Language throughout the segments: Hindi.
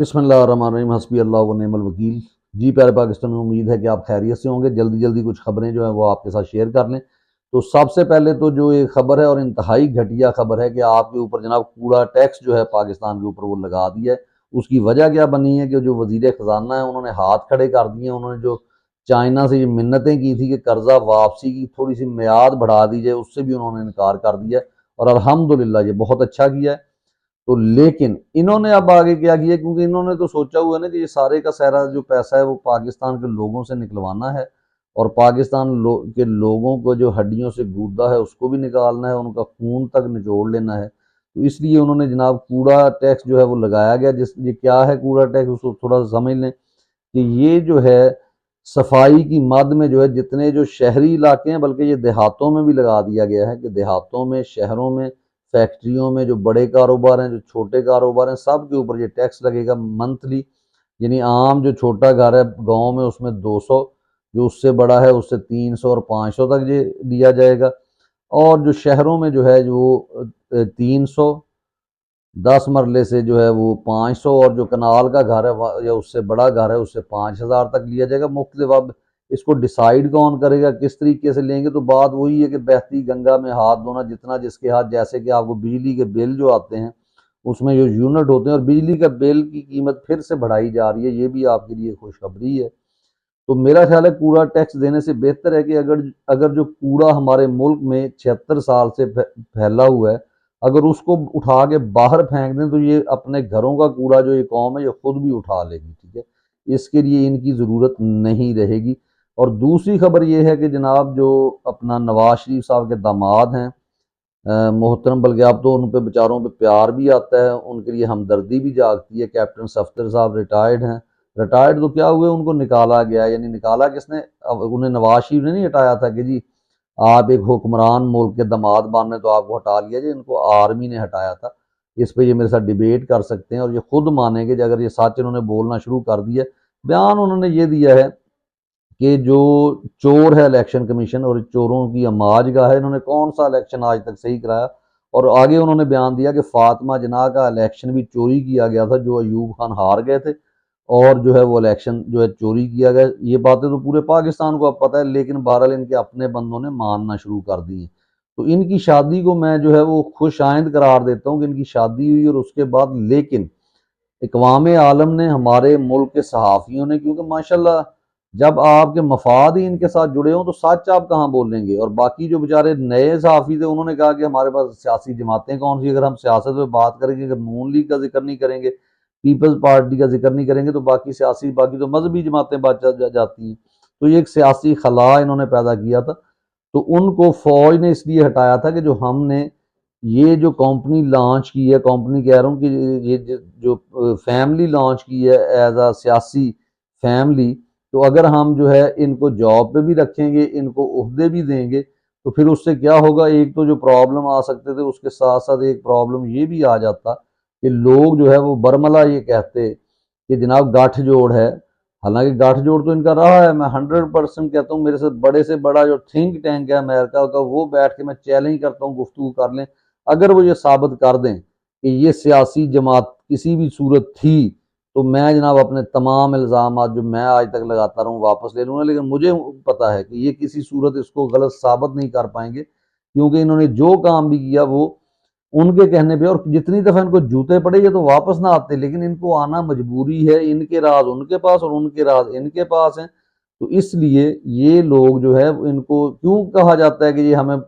बिस्मिल्लाहिर्रहमानिर्रहीम हस्बी अल्लाह व निअमल वकील। जी प्यारे पाकिस्तान में उम्मीद है कि आप खैरियत से होंगे। जल्दी जल्दी कुछ खबरें जो है वो आपके साथ शेयर कर लें। तो सबसे पहले तो जो ये खबर है और इंतहाई घटिया खबर है कि आपके ऊपर जनाब कूड़ा टैक्स जो है पाकिस्तान के ऊपर वो लगा दिया है। उसकी वजह क्या बनी है कि जो वजीर ख़जाना है उन्होंने हाथ खड़े कर दिए। उन्होंने जो चाइना से ये मिन्नतें की थी कि कर्जा वापसी की थोड़ी सी मियाद बढ़ा दी जाए, उससे भी उन्होंने इनकार कर दिया और अल्हम्दुलिल्लाह ये बहुत अच्छा किया है। तो लेकिन इन्होंने अब आगे क्या किया, क्योंकि इन्होंने तो सोचा हुआ है ना कि ये सारे का सारा जो पैसा है वो पाकिस्तान के लोगों से निकलवाना है और पाकिस्तान के लोगों को जो हड्डियों से गूदा है उसको भी निकालना है, उनका खून तक निचोड़ लेना है। तो इसलिए उन्होंने जनाब कूड़ा टैक्स जो है वो लगाया गया। जिस ये क्या है कूड़ा टैक्स, उसको थोड़ा सा समझ लें कि ये जो है सफाई की मद में जो है जितने जो शहरी इलाके हैं, बल्कि ये देहातों में भी लगा दिया गया है कि देहातों में, शहरों में, फैक्ट्रियों में जो बड़े कारोबार हैं, जो छोटे कारोबार हैं, सब के ऊपर ये टैक्स लगेगा मंथली। यानी आम जो छोटा घर है गांव में उसमें 200, जो उससे बड़ा है उससे 300 और 500 तक ये दिया जाएगा। और जो शहरों में जो है जो 300, 10 मरले से जो है वो 500, और जो कनाल का घर है या उससे बड़ा घर है उससे 5,000 तक लिया जाएगा मुख्तलिफ। अब इसको डिसाइड कौन करेगा, किस तरीके से लेंगे, तो बात वही है कि बहती गंगा में हाथ धोना, जितना जिसके हाथ। जैसे कि आपको बिजली के बिल जो आते हैं उसमें जो यूनिट होते हैं, और बिजली का बिल की कीमत फिर से बढ़ाई जा रही है, ये भी आपके लिए खुशखबरी है। तो मेरा ख्याल है कूड़ा टैक्स देने से बेहतर है कि अगर अगर जो कूड़ा हमारे मुल्क में 76 साल से फैला हुआ है, अगर उसको उठा के बाहर फेंक दें तो ये अपने घरों का कूड़ा जो ये कौम है ये खुद भी उठा लेगी, ठीक है। इसके लिए इनकी ज़रूरत नहीं रहेगी। और दूसरी खबर ये है कि जनाब जो अपना नवाज शरीफ साहब के दामाद हैं, मोहतरम, बल्कि अब तो उन पे बेचारों पे प्यार भी आता है, उनके लिए हमदर्दी भी जागती है। कैप्टन सफ्दर साहब रिटायर्ड हैं। रिटायर्ड तो क्या हुए, उनको निकाला गया। यानी निकाला किसने, अब उन्हें नवाज शरीफ ने नहीं हटाया था कि जी आप एक हुक्मरान मुल्क के दामाद बन रहे तो आपको हटा लिया जी, इनको आर्मी ने हटाया था। इस पे ये मेरे साथ डिबेट कर सकते हैं और ये खुद मानेंगे कि अगर ये सच इन्होंने बोलना शुरू कर दिया। बयान उन्होंने ये दिया है कि जो चोर है इलेक्शन कमीशन और चोरों की अमाजगाह है, इन्होंने कौन सा इलेक्शन आज तक सही कराया। और आगे उन्होंने बयान दिया कि फातिमा जना का इलेक्शन भी चोरी किया गया था, जो अयूब खान हार गए थे, और जो है वो इलेक्शन जो है चोरी किया गया। ये बातें तो पूरे पाकिस्तान को अब पता है, लेकिन बहरहाल इनके अपने बंदों ने मानना शुरू कर दी है। तो इनकी शादी को मैं जो है वो खुश आइंद करार देता हूँ कि इनकी शादी हुई। और उसके बाद लेकिन इकवाम आलम ने, हमारे मुल्क के सहाफ़ियों ने, क्योंकि माशाल्लाह जब आपके मफाद ही इनके साथ जुड़े हों तो सच आप कहाँ बोलेंगे। और बाकी जो बेचारे नए सहाफ़ी थे उन्होंने कहा कि हमारे पास सियासी जमातें कौन सी, अगर हम सियासत में बात करेंगे, अगर नून लीग का जिक्र नहीं करेंगे, पीपल्स पार्टी का जिक्र नहीं करेंगे, तो बाकी तो मजहबी जमातें जाती हैं। तो ये एक सियासी खला इन्होंने पैदा किया था। तो उनको फौज ने इसलिए हटाया था कि जो हमने ये जो कंपनी लॉन्च की है, कंपनी कह रहा हूँ कि ये जो फैमिली लॉन्च की है एज अ सियासी फैमिली, तो अगर हम जो है इनको जॉब पे भी रखेंगे, इनको ओहदे भी देंगे, तो फिर उससे क्या होगा, एक तो जो प्रॉब्लम आ सकते थे उसके साथ साथ एक प्रॉब्लम ये भी आ जाता कि लोग जो है वो बरमला ये कहते कि जनाब गाठजोड़ है। हालांकि गाठजोड़ तो इनका रहा है, मैं 100% कहता हूँ। मेरे से बड़ा जो थिंक टैंक है अमेरिका का, वो बैठ के मैं चैलेंज करता हूँ, गुफ्तगू कर लें। अगर वो ये साबित कर दें कि ये सियासी जमात किसी भी सूरत थी, तो मैं जनाब अपने तमाम इल्ज़ाम जो मैं आज तक लगाता रहूँ वापस ले लूँगा। लेकिन मुझे पता है कि ये किसी सूरत इसको गलत साबित नहीं कर पाएंगे, क्योंकि इन्होंने जो काम भी किया वो उनके कहने पे, और जितनी दफ़ा इनको जूते पड़े ये तो वापस ना आते, लेकिन इनको आना मजबूरी है। इनके राज उनके पास और उनके राज इनके पास हैं। तो इसलिए ये लोग जो है इनको क्यों कहा जाता है कि ये हमें,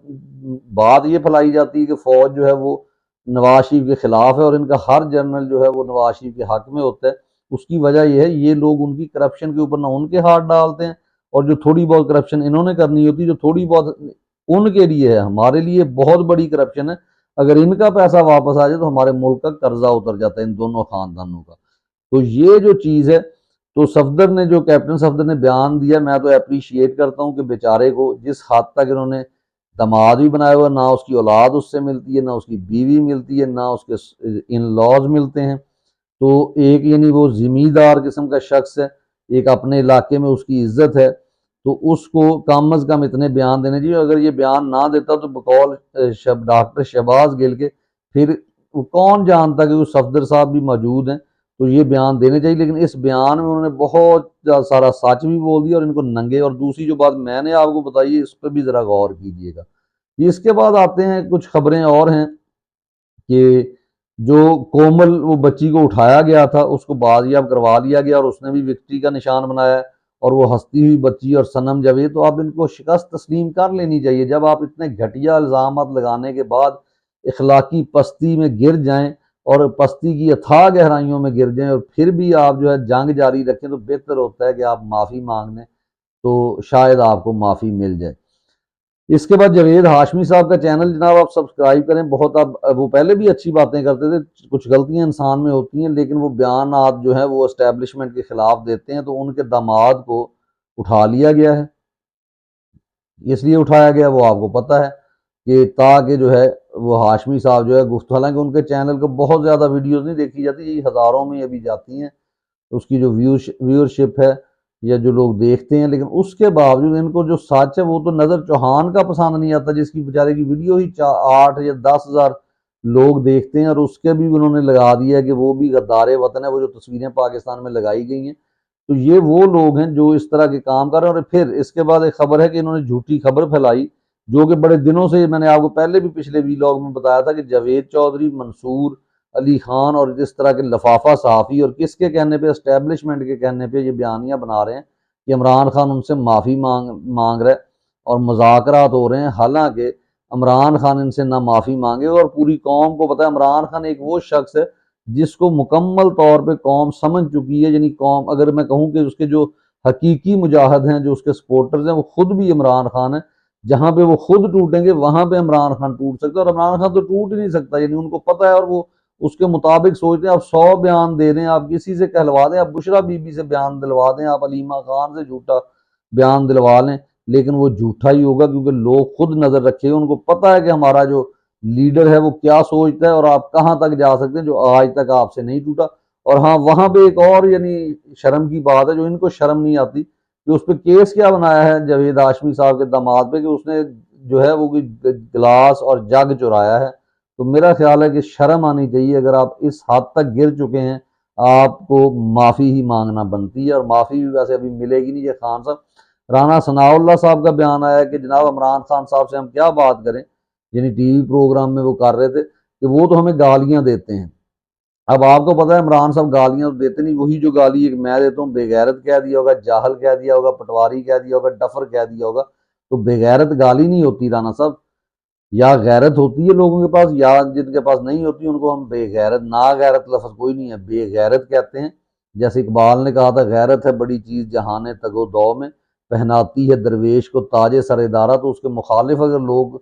बात ये फैलाई जाती है कि फौज जो है वो नवाज शरीफ के खिलाफ है और इनका हर जनरल जो है वो नवाज शरीफ के हक में होता है। उसकी वजह यह है, ये लोग उनकी करप्शन के ऊपर ना उनके हाथ डालते हैं, और जो थोड़ी बहुत करप्शन इन्होंने करनी होती है, जो थोड़ी बहुत उनके लिए है, हमारे लिए बहुत बड़ी करप्शन है। अगर इनका पैसा वापस आ जाए तो हमारे मुल्क का कर्जा उतर जाता है इन दोनों खानदानों का। तो ये जो चीज़ है, तो सफदर ने, जो कैप्टन सफदर ने बयान दिया, मैं तो अप्रिशिएट करता हूँ कि बेचारे को जिस हद तक इन्होंने दामाद भी बनाया हुआ, ना उसकी औलाद उससे मिलती है, ना उसकी बीवी मिलती है, ना उसके इन लॉज मिलते हैं। तो एक यानी वो जिम्मेदार किस्म का शख्स है, एक अपने इलाके में उसकी इज्जत है, तो उसको कम अज कम इतने बयान देने चाहिए। अगर ये बयान ना देता तो बकौल डॉक्टर शहबाज गिल के, फिर कौन जानता कि वो सफदर साहब भी मौजूद हैं। तो ये बयान देने चाहिए। लेकिन इस बयान में उन्होंने बहुत सारा सच भी बोल दिया और इनको नंगे, और दूसरी जो बात मैंने आपको बताई है इस पर भी ज़रा गौर कीजिएगा। इसके बाद आते हैं कुछ खबरें और हैं कि जो कोमल वो बच्ची को उठाया गया था उसको बाजियाब करवा लिया गया और उसने भी विक्ट्री का निशान बनाया, और वो हंसती हुई बच्ची और सनम जावेद, तो आप इनको शिकस्त तस्लीम कर लेनी चाहिए। जब आप इतने घटिया इल्ज़ाम लगाने के बाद इखलाकी पस्ती में गिर जाएं और पस्ती की अथाह गहराइयों में गिर जाएं और फिर भी आप जो है जंग जारी रखें, तो बेहतर होता है कि आप माफ़ी मांग लें, तो शायद आपको माफ़ी मिल जाए। इसके बाद जावेद हाशमी साहब का चैनल जनाब आप सब्सक्राइब करें। बहुत अब वो पहले भी अच्छी बातें करते थे, कुछ गलतियां इंसान में होती हैं, लेकिन वो बयान आप जो है वो एस्टेब्लिशमेंट के खिलाफ देते हैं। तो उनके दामाद को उठा लिया गया है, इसलिए उठाया गया वो आपको पता है कि ताकि जो है वो हाशमी साहब जो है गुफ्त, हालांकि उनके चैनल को बहुत ज़्यादा वीडियोज़ नहीं देखी जाती, ये हज़ारों में अभी जाती हैं उसकी जो व्यूअरशिप है या जो लोग देखते हैं, लेकिन उसके बावजूद इनको जो सच है वो तो नज़र चौहान का पसंद नहीं आता, जिसकी बेचारे की वीडियो ही 8 या 10,000 लोग देखते हैं, और उसके भी उन्होंने लगा दिया है कि वो भी गद्दार वतन है, वो जो तस्वीरें पाकिस्तान में लगाई गई हैं। तो ये वो लोग हैं जो इस तरह के काम कर रहे हैं। और फिर इसके बाद एक खबर है कि इन्होंने झूठी खबर फैलाई, जो कि बड़े दिनों से, मैंने आपको पहले भी पिछले वीलॉग में बताया था कि जावेद चौधरी, मंसूर अली खान और इस तरह के लफाफा सहाफ़ी, और किसके कहने पे, एस्टेब्लिशमेंट के कहने पे ये बयानियाँ बना रहे हैं कि इमरान खान उनसे माफ़ी मांग रहे और मुज़ाकरात हो रहे हैं। हालांकि इमरान खान इनसे ना माफ़ी मांगे, और पूरी कौम को पता है इमरान खान एक वो शख्स है जिसको मुकम्मल तौर पे कौम समझ चुकी है। यानी कौम, अगर मैं कहूँ कि उसके जो हकीकी मुजाहिद हैं, जो उसके सपोर्टर्स हैं, वो खुद भी इमरान खान है। जहाँ पे वो खुद टूटेंगे वहां पे इमरान खान टूट सकता है, और इमरान खान तो टूट ही नहीं सकता, यानी उनको पता है, और वो उसके मुताबिक सोचते हैं। आप 100 बयान दे दें, आप किसी से कहलवा दें, आप बुशरा बीबी से बयान दिलवा दें, आप अलीमा खान से झूठा बयान दिलवा लें, लेकिन वो झूठा ही होगा, क्योंकि लोग खुद नजर रखेंगे। उनको पता है कि हमारा जो लीडर है वो क्या सोचता है और आप कहाँ तक जा सकते हैं, जो आज तक आपसे नहीं टूटा। और हाँ, वहां पे एक और यानी शर्म की बात है, जो इनको शर्म नहीं आती, कि उस पर केस क्या बनाया है जावेद हाशमी साहब के दामाद पे, कि उसने जो है वो गिलास और जग चुराया है। तो मेरा ख्याल है कि शर्म आनी चाहिए। अगर आप इस हद तक गिर चुके हैं, आपको माफ़ी ही मांगना बनती है, और माफ़ी भी वैसे अभी मिलेगी नहीं। ये खान साहब, राना सनाउल्लाह साहब का बयान आया कि जनाब इमरान खान साहब से हम क्या बात करें, यानी टीवी प्रोग्राम में वो कर रहे थे कि वो तो हमें गालियां देते हैं। अब आपको पता है इमरान साहब गालियां तो देते नहीं, वही जो गाली एक मैं देता हूँ, बेगैरत कह दिया होगा, जाहल कह दिया होगा, पटवारी कह दिया होगा, डफर कह दिया होगा। तो बेगैरत गाली नहीं होती राना साहब, या गैरत होती है लोगों के पास, या जिनके पास नहीं होती उनको हम बेगैरत, ना गैरत लफ्ज कोई नहीं है, बेगैरत कहते हैं। जैसे इकबाल ने कहा था, गैरत है बड़ी चीज जहाने तगो दौ में, पहनाती है दरवेश को ताजे सरेदारा। तो उसके मुखालिफ अगर लोग,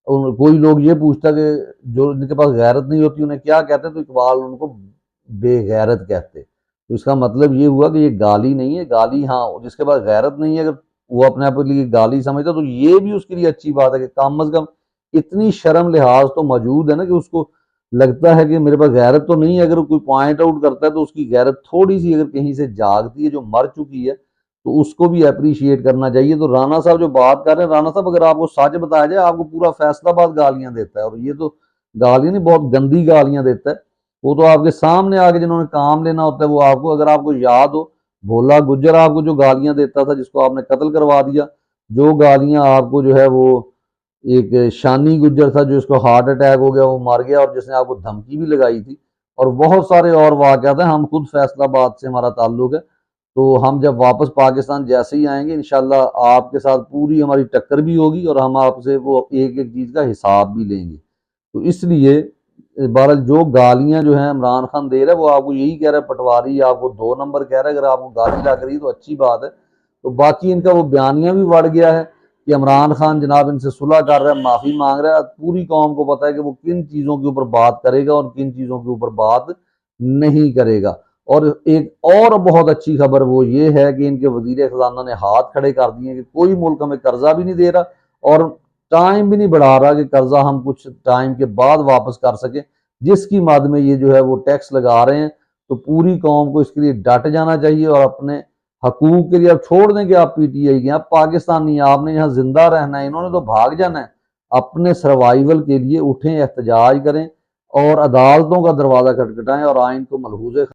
कोई लोग ये पूछता कि जो जिनके पास गैरत नहीं होती उन्हें क्या कहते, तो इकबाल उनको बेगैरत कहते। तो इसका मतलब ये हुआ कि ये गाली नहीं है। गाली हाँ, जिसके पास गैरत नहीं है, अगर वो अपने आप के लिए गाली समझता, तो ये भी उसके लिए अच्छी बात है कि कम अज कम इतनी शर्म लिहाज तो मौजूद है ना, कि उसको लगता है कि मेरे पास गैरत तो नहीं है। अगर कोई पॉइंट आउट करता है तो उसकी गैरत थोड़ी सी अगर कहीं से जागती है, जो मर चुकी है, तो उसको भी अप्रिशिएट करना चाहिए। तो राना साहब जो बात कर रहे हैं, राना साहब अगर आपको सच बताया जाए, आपको पूरा फैसलाबाद गालियां देता है, और ये तो गालियां नहीं, बहुत गंदी गालियां देता है। वो तो आपके सामने आके जिन्होंने काम लेना होता है वो आपको, अगर आपको याद हो, भोला गुज्जर आपको जो गालियां देता था, जिसको आपने कत्ल करवा दिया, जो गालियां आपको जो है वो, एक शानी गुज्जर था जो इसको हार्ट अटैक हो गया, वो मर गया, और जिसने आपको धमकी भी लगाई थी, और बहुत सारे और वाकयात हैं। हम खुद फैसलाबाद से हमारा ताल्लुक है, तो हम जब वापस पाकिस्तान जैसे ही आएंगे, इंशाल्लाह आपके साथ पूरी हमारी टक्कर भी होगी, और हम आपसे वो एक एक चीज़ का हिसाब भी लेंगे। तो इसलिए बहरहाल जो गालियां जो हैं इमरान खान दे रहा है, वो आपको यही कह रहा है, पटवारी आपको 2 नंबर कह रहा है। अगर आपको गाली लग रही है तो अच्छी बात है। तो बाकी इनका वो बयानिया भी बढ़ गया है कि इमरान खान जनाब इनसे सुलह कर रहा है, माफ़ी मांग रहा है। पूरी कौम को पता है कि वो किन चीज़ों के ऊपर बात करेगा और किन चीज़ों के ऊपर बात नहीं करेगा। और एक और बहुत अच्छी खबर वो ये है कि इनके वजीर खजाना ने हाथ खड़े कर दिए कि कोई मुल्क हमें कर्जा भी नहीं दे रहा, और टाइम भी नहीं बढ़ा रहा कि कर्जा हम कुछ टाइम के बाद वापस कर सके, जिसकी मद में ये जो है वो टैक्स लगा रहे हैं। तो पूरी कौम को इसके लिए डट जाना चाहिए, और अपने हकूक के लिए अब छोड़ दें कि आप पीटीआई के, आप पाकिस्तान नहीं, आपने यहाँ जिंदा रहना है, इन्होंने तो भाग जाना है। अपने सर्वाइवल के लिए उठें, एहतजाज करें, और अदालतों का दरवाजा खटखटाएं, और आइन को मलहूज